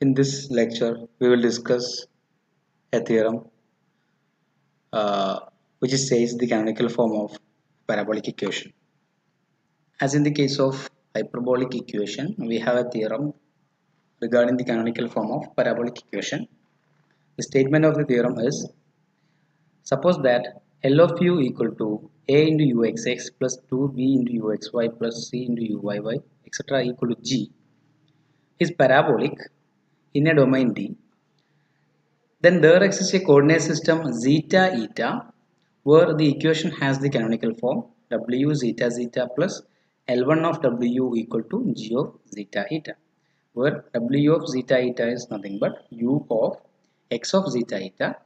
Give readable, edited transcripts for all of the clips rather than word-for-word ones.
In this lecture, we will discuss a theorem which says the canonical form of parabolic equation. As in the case of hyperbolic equation, we have a theorem regarding the canonical form of parabolic equation. The statement of the theorem is: suppose that L of u equal to a into uxx plus 2b into uxy plus c into uyy etc. equal to g is parabolic in a domain D. Then there exists a coordinate system zeta eta where the equation has the canonical form w zeta zeta plus L1 of w equal to g of zeta eta, where w of zeta eta is nothing but u of x of zeta eta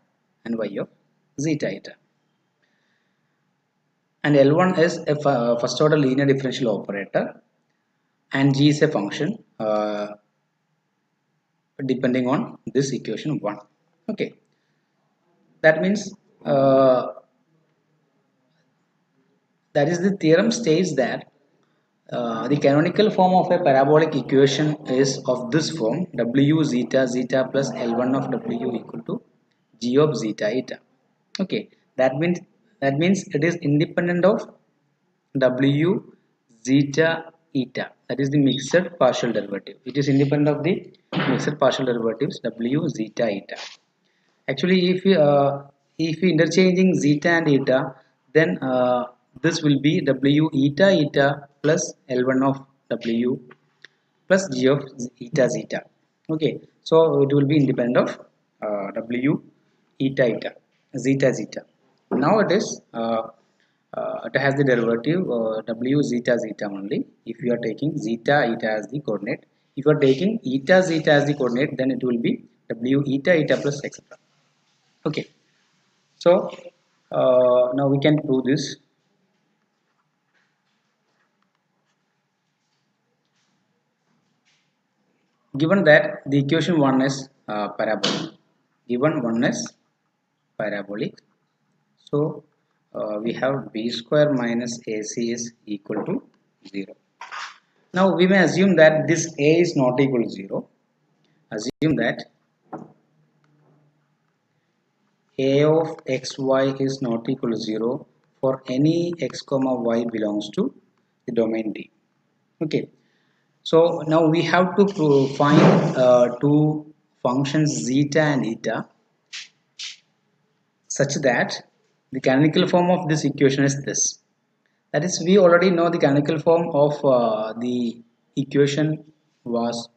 and y of zeta eta. And L1 is a first order linear differential operator and g is a function depending on this equation 1. Okay, that means that is the theorem states that the canonical form of a parabolic equation is of this form: w zeta zeta plus L1 of w equal to g of zeta eta. Okay, that means it is independent of w zeta eta, that is the mixed partial derivative. It is independent of the mixed partial derivatives w zeta eta. Actually, if we interchanging zeta and eta, then this will be w eta eta plus L1 of w plus g of eta zeta. Okay, so it will be independent of w eta eta zeta zeta. Now it has the derivative w zeta zeta only if you are taking zeta eta as the coordinate. If you are taking eta zeta as the coordinate, then it will be w eta eta plus etc. Okay, so now we can prove this. Given that the equation 1 is parabolic, so we have b square minus ac is equal to 0. Now we may assume that this a is not equal to 0. Assume that a of xy is not equal to 0 for any x comma y belongs to the domain D. Okay, so now we have to find two functions zeta and eta such that the canonical form of this equation is this. That is, we already know the canonical form of the equation was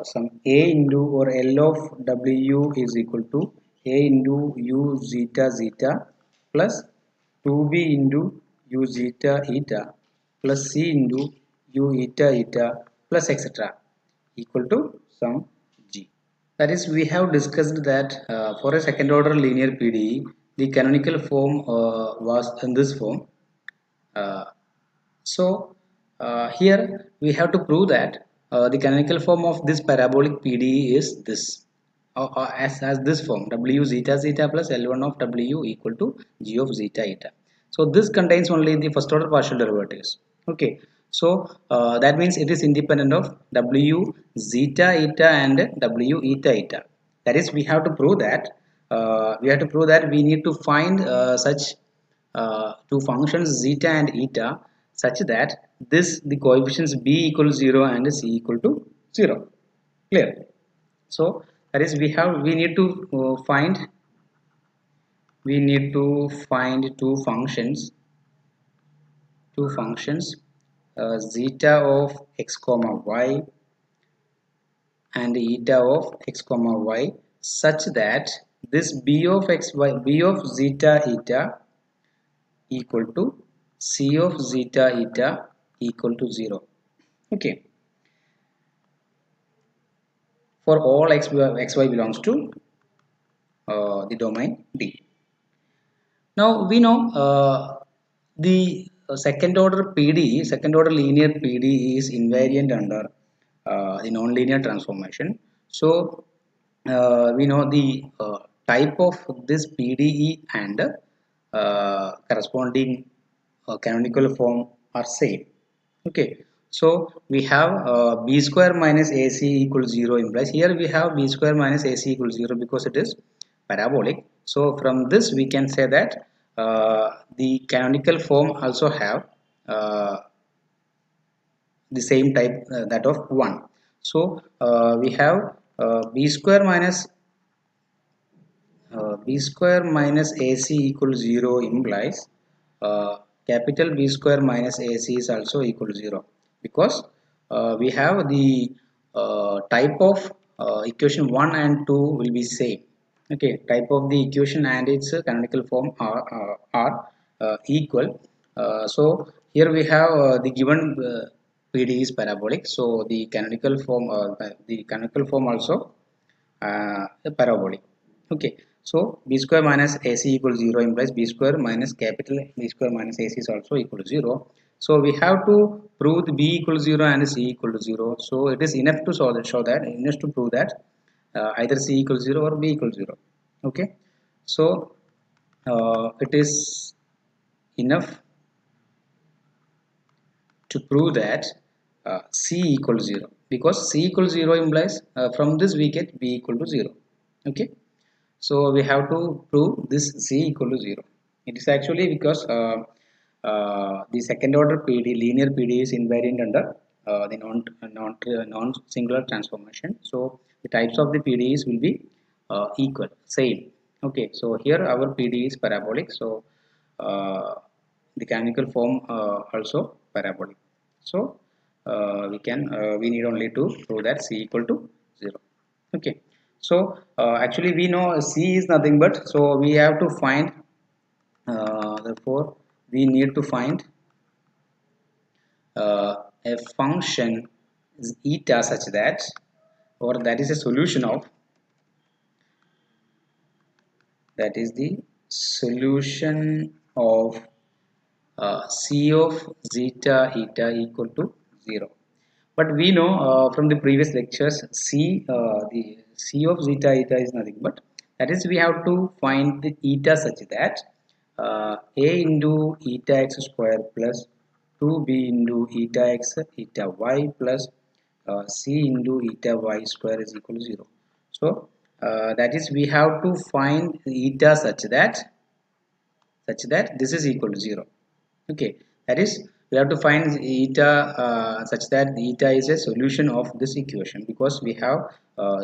some a into or L of w is equal to a into u zeta zeta plus 2b into u zeta eta plus c into u eta eta plus etc. equal to some g. That is, we have discussed that for a second order linear PDE, the canonical form was in this form. Here we have to prove that the canonical form of this parabolic PDE is this, as this form w zeta zeta plus L1 of w equal to g of zeta eta. So this contains only the first order partial derivatives. Okay, so that means it is independent of w zeta eta and w eta eta. That is, we have to prove that we need to find such two functions zeta and eta such that the coefficients b equal to 0 and c equal to 0. Clear? So that is, we need to find two functions zeta of x comma y and eta of x comma y such that this b of zeta eta equal to c of zeta eta equal to 0. Okay, for all xy belongs to the domain D. Now we know the second order linear PDE is invariant under the nonlinear transformation. So we know the type of this PDE and corresponding canonical form are same. Okay, So we have b square minus ac equals 0 implies here we have b square minus ac equals 0 because it is parabolic. So from this we can say that the canonical form also have uh, the same type, that of 1. So we have b square minus ac equals 0 implies uh, capital B square minus ac is also equal to 0 because we have the type of equation 1 and 2 will be same. Okay, type of the equation and its canonical form are equal. So here we have the given PD is parabolic, so the canonical form also parabolic. Okay, so b square minus ac equals 0 implies b square minus capital B square minus ac is also equal to 0. So we have to prove the b equals 0 and c equal to 0. So it is enough to enough to prove that either c equals 0 or b equals 0. Okay, so it is enough to prove that c equals 0 because c equals 0 implies from this we get b equal to 0. Okay, so we have to prove this c equal to 0. It is actually because the second order PD linear PD is invariant under the non singular transformation. So the types of the PDEs will be equal, same. Okay, so here our PD is parabolic, so uh, the canonical form also parabolic. So we need only to prove that c equal to 0. Okay, so actually we know c is nothing but, so we have to find therefore we need to find a function is eta such that, or that is a solution of, that is the solution of c of zeta eta equal to 0. But we know from the previous lectures the c of zeta eta is nothing but, that is we have to find the eta such that a into eta x square plus 2b into eta x eta y plus c into eta y square is equal to 0. So that is we have to find eta such that this is equal to 0. Okay, that is we have to find eta such that eta is a solution of this equation because we have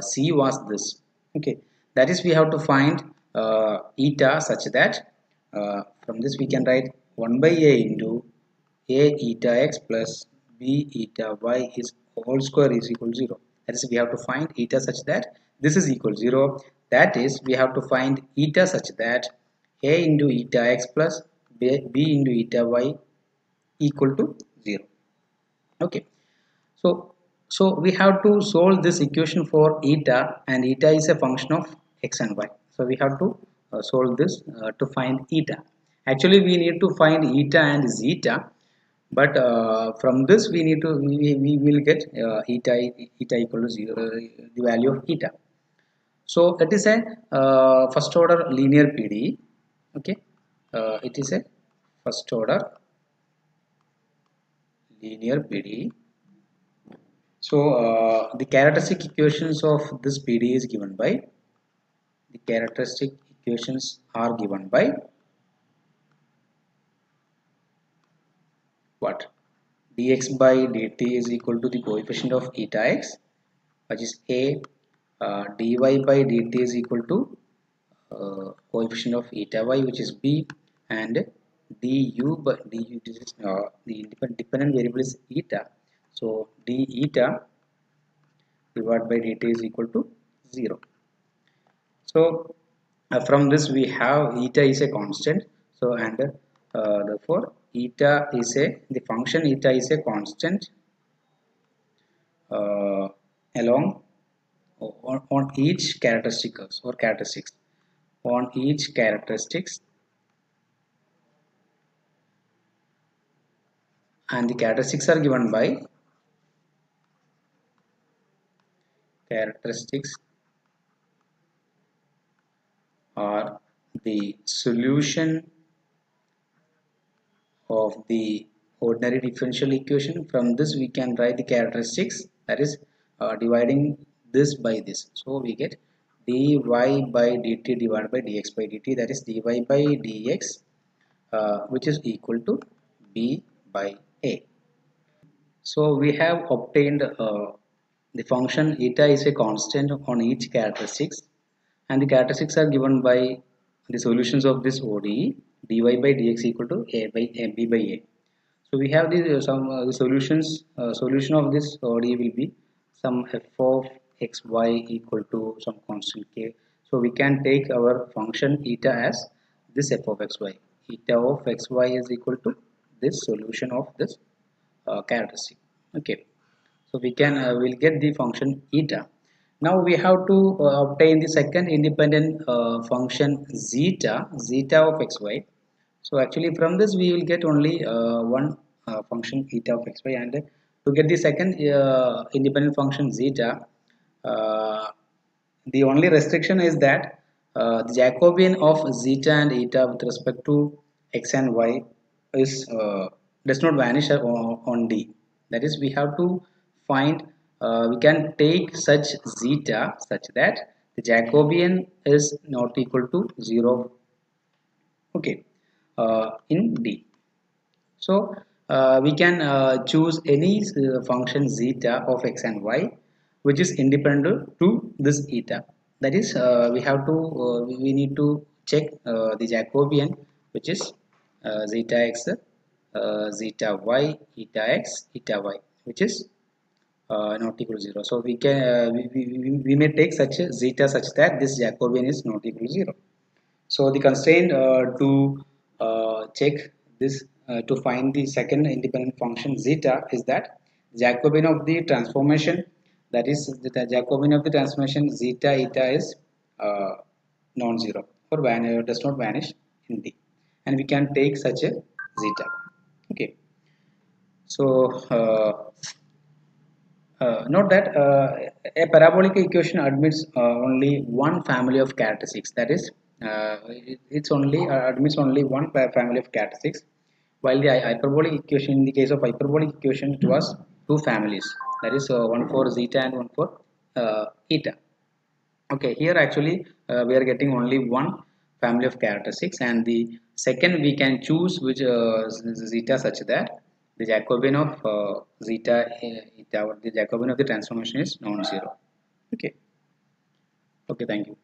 c was this. Okay, that is we have to find eta such that from this we can write 1 by a into a eta x plus b eta y is whole square is equal to 0. That is we have to find eta such that this is equal to 0. That is we have to find eta such that a into eta x plus b into eta y equal to 0. Okay, so we have to solve this equation for eta, and eta is a function of x and y. So we have to solve this to find eta. Actually we need to find eta and zeta, but from this we need to we will get eta equal to 0, the value of eta. So it is a first order linear PDE. Okay, it is a first order linear PDE. So the characteristic equations of this PDE is given by, the characteristic equations are given by what? Dx by dt is equal to the coefficient of eta x, which is a. Dy by dt is equal to coefficient of eta y, which is b, and du by du, this is the dependent variable is eta, so d eta divided by dt is equal to 0. So from this we have eta is a constant, so and therefore eta is a, the function eta is a constant along on each characteristics or characteristics, on each characteristics, and the characteristics are given by characteristics are the solution of the ordinary differential equation. From this we can write the characteristics, that is dividing this by this. So we get dy by dt divided by dx by dt, that is dy by dx, which is equal to b by a. So we have obtained the function eta is a constant on each characteristics, and the characteristics are given by the solutions of this ODE, dy by dx equal to a by b by a. So we have the some the solutions. Solution of this ODE will be some f of xy equal to some constant k. So we can take our function eta as this f of xy. Eta of xy is equal to this solution of this characteristic. Okay, so we can will get the function eta. Now we have to obtain the second independent function zeta of xy. So actually from this we will get only one function eta of xy, and to get the second independent function zeta, uh, the only restriction is that the Jacobian of zeta and eta with respect to x and y is does not vanish on D. That is, we have to find, we can take such zeta such that the Jacobian is not equal to 0, okay, in D. So we can choose any function zeta of x and y which is independent to this eta. That is, we have to we need to check the Jacobian, which is zeta x, zeta y, eta x, eta y, which is not equal to 0. So we can we may take such a zeta such that this Jacobian is not equal to 0. So the constraint to check this to find the second independent function zeta is that Jacobian of the transformation, that is the Jacobian of the transformation zeta eta is non-zero or does not vanish in D, and we can take such a zeta. Okay, so note that a parabolic equation admits only one family of characteristics. That is, it's only admits only one family of characteristics, while the hyperbolic equation, in the case of hyperbolic equation, it was two families. That is, one for zeta and one for eta. Okay, here actually we are getting only one family of characteristics, and the second we can choose which zeta such that the Jacobian of zeta eta, or the Jacobian of the transformation is non-zero. Okay. Okay, thank you.